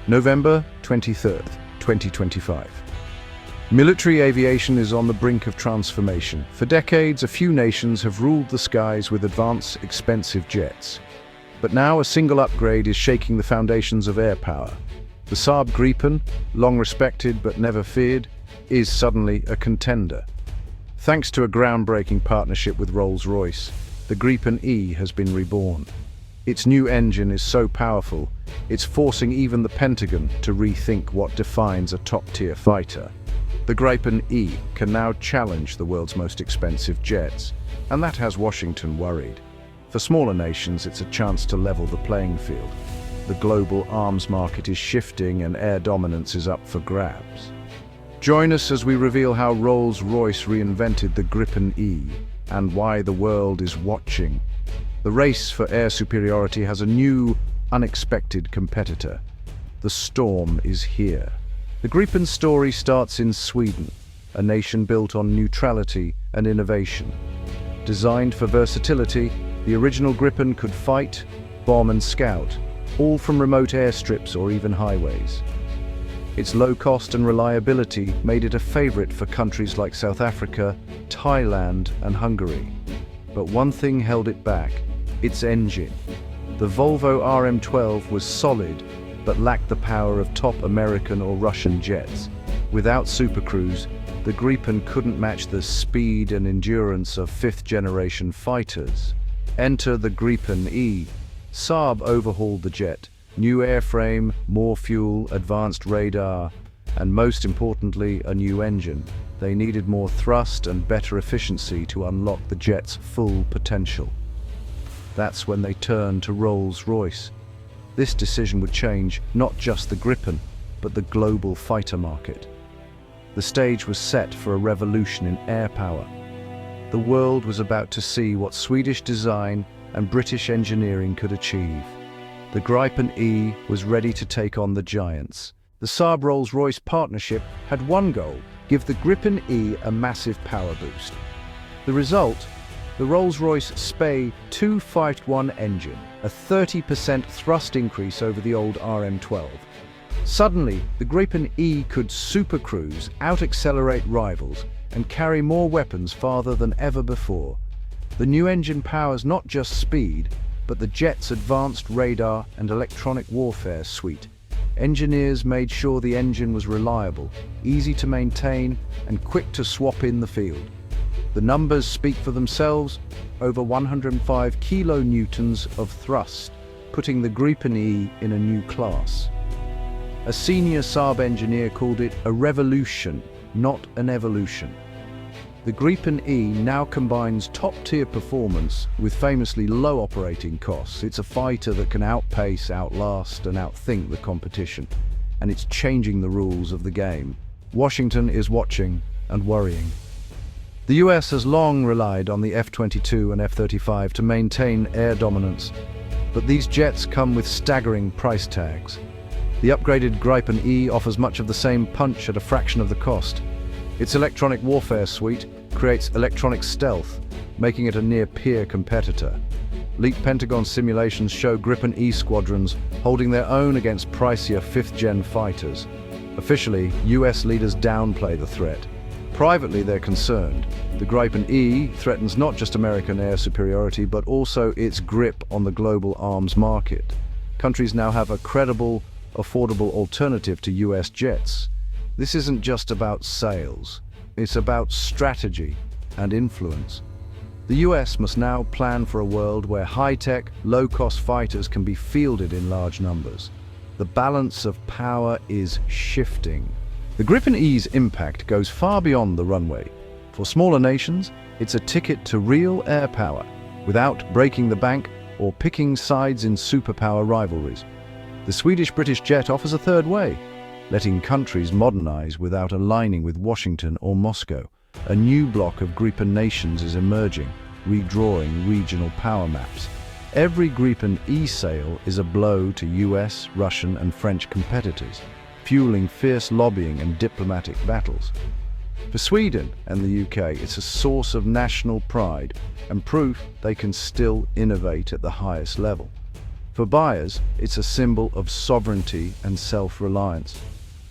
November 23rd, 2025. Military aviation is on the brink of transformation. For decades, a few nations have ruled the skies with advanced, expensive jets. But now a single upgrade is shaking the foundations of air power. The Saab Gripen, long respected but never feared, is suddenly a contender. Thanks to a groundbreaking partnership with Rolls-Royce, the Gripen E has been reborn. Its new engine is so powerful, it's forcing even the Pentagon to rethink what defines a top-tier fighter. The Gripen E can now challenge the world's most expensive jets, and that has Washington worried. For smaller nations, it's a chance to level the playing field. The global arms market is shifting and air dominance is up for grabs. Join us as we reveal how Rolls-Royce reinvented the Gripen E and why the world is watching. The race for air superiority has a new, unexpected competitor. The storm is here. The Gripen story starts in Sweden, a nation built on neutrality and innovation. Designed for versatility, the original Gripen could fight, bomb and scout, all from remote airstrips or even highways. Its low cost and reliability made it a favorite for countries like South Africa, Thailand and Hungary. But one thing held it back: its engine. The Volvo RM12 was solid, but lacked the power of top American or Russian jets. Without supercruise, the Gripen couldn't match the speed and endurance of fifth-generation fighters. Enter the Gripen E. Saab overhauled the jet. New airframe, more fuel, advanced radar, and most importantly, a new engine. They needed more thrust and better efficiency to unlock the jet's full potential. That's when they turned to Rolls-Royce. This decision would change not just the Gripen, but the global fighter market. The stage was set for a revolution in air power. The world was about to see what Swedish design and British engineering could achieve. The Gripen E was ready to take on the giants. The Saab Rolls-Royce partnership had one goal: give the Gripen E a massive power boost. The result? The Rolls-Royce SPEI 251 engine, a 30% thrust increase over the old RM12. Suddenly, the Gripen E could supercruise, out-accelerate rivals, and carry more weapons farther than ever before. The new engine powers not just speed, but the jet's advanced radar and electronic warfare suite. Engineers made sure the engine was reliable, easy to maintain, and quick to swap in the field. The numbers speak for themselves: over 105 kilonewtons of thrust, putting the Gripen E in a new class. A senior Saab engineer called it a revolution, not an evolution. The Gripen E now combines top-tier performance with famously low operating costs. It's a fighter that can outpace, outlast, and outthink the competition. And it's changing the rules of the game. Washington is watching and worrying. The US has long relied on the F-22 and F-35 to maintain air dominance, but these jets come with staggering price tags. The upgraded Gripen E offers much of the same punch at a fraction of the cost. Its electronic warfare suite creates electronic stealth, making it a near-peer competitor. Leaked Pentagon simulations show Gripen E squadrons holding their own against pricier fifth-gen fighters. Officially, US leaders downplay the threat. Privately, they're concerned. The Gripen E threatens not just American air superiority, but also its grip on the global arms market. Countries now have a credible, affordable alternative to US jets. This isn't just about sales. It's about strategy and influence. The US must now plan for a world where high-tech, low-cost fighters can be fielded in large numbers. The balance of power is shifting. The Gripen E's impact goes far beyond the runway. For smaller nations, it's a ticket to real air power, without breaking the bank or picking sides in superpower rivalries. The Swedish-British jet offers a third way, letting countries modernize without aligning with Washington or Moscow. A new bloc of Gripen nations is emerging, redrawing regional power maps. Every Gripen E sale is a blow to US, Russian, and French competitors, fueling fierce lobbying and diplomatic battles. For Sweden and the UK, it's a source of national pride and proof they can still innovate at the highest level. For buyers, it's a symbol of sovereignty and self-reliance.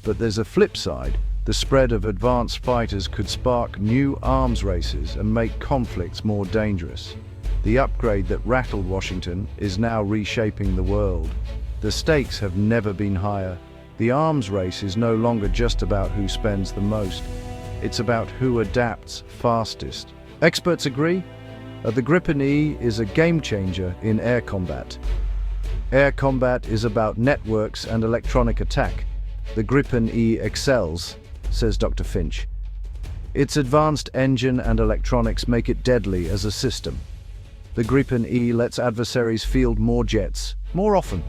But there's a flip side. The spread of advanced fighters could spark new arms races and make conflicts more dangerous. The upgrade that rattled Washington is now reshaping the world. The stakes have never been higher. The arms race is no longer just about who spends the most. It's about who adapts fastest. Experts agree? The GripenE is a game-changer in air combat. Air combat is about networks and electronic attack. The GripenE excels, says Dr. Finch. Its advanced engine and electronics make it deadly as a system. The GripenE lets adversaries field more jets, more often.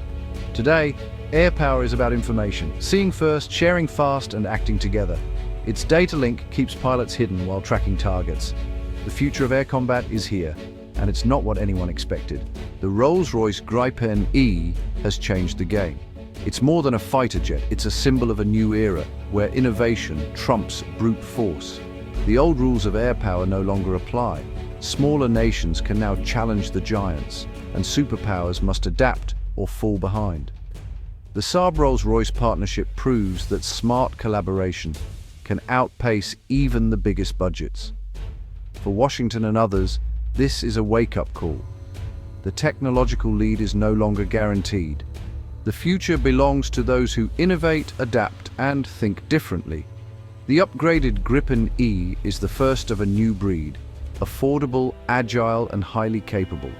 Today, air power is about information, seeing first, sharing fast, and acting together. Its data link keeps pilots hidden while tracking targets. The future of air combat is here, and it's not what anyone expected. The Rolls-Royce GripenE has changed the game. It's more than a fighter jet, it's a symbol of a new era, where innovation trumps brute force. The old rules of air power no longer apply. Smaller nations can now challenge the giants, and superpowers must adapt or fall behind. The Saab Rolls-Royce partnership proves that smart collaboration can outpace even the biggest budgets. For Washington and others, this is a wake-up call. The technological lead is no longer guaranteed. The future belongs to those who innovate, adapt, and think differently. The upgraded GripenE is the first of a new breed, affordable, agile, and highly capable.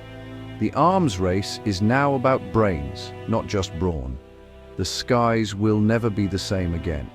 The arms race is now about brains, not just brawn. The skies will never be the same again.